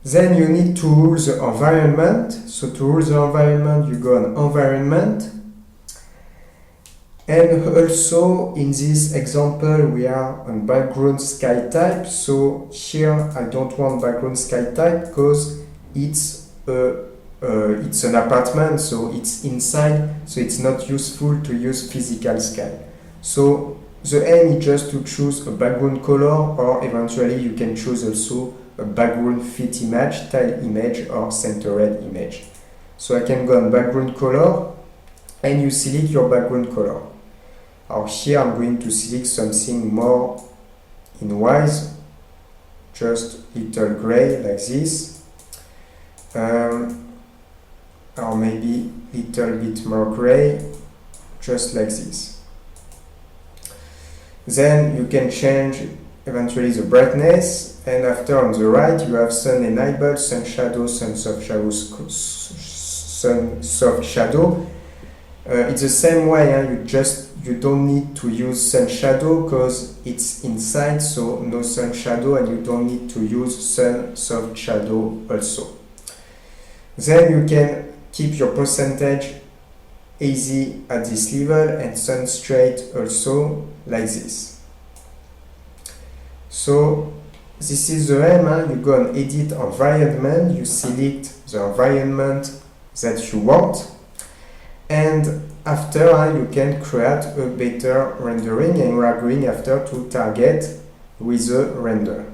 Then you need to rule the environment. So to rule the environment, you go on Environment. And also in this example, we are on background sky type. So here I don't want background sky type because it's an apartment, so it's inside, so it's not useful to use physical sky. So the aim is just to choose a background color, or eventually you can choose also a background fit image, tile image, or centered image. So I can go on background color and you select your background color. Or here I'm going to select something more in wise, just little gray like this, or maybe little bit more gray, just like this. Then you can change eventually the brightness, and after on the right you have sun enable, sun shadow, sun soft shadow, sun soft shadow. It's the same way, you don't need to use sun shadow because it's inside, so no sun shadow, and you don't need to use sun soft shadow also. Then you can keep your percentage easy at this level and sun straight also like this. So this is the aim. You go on Edit Environment, you select the environment that you want, and after you can create a better rendering, and we are going after to target with the render.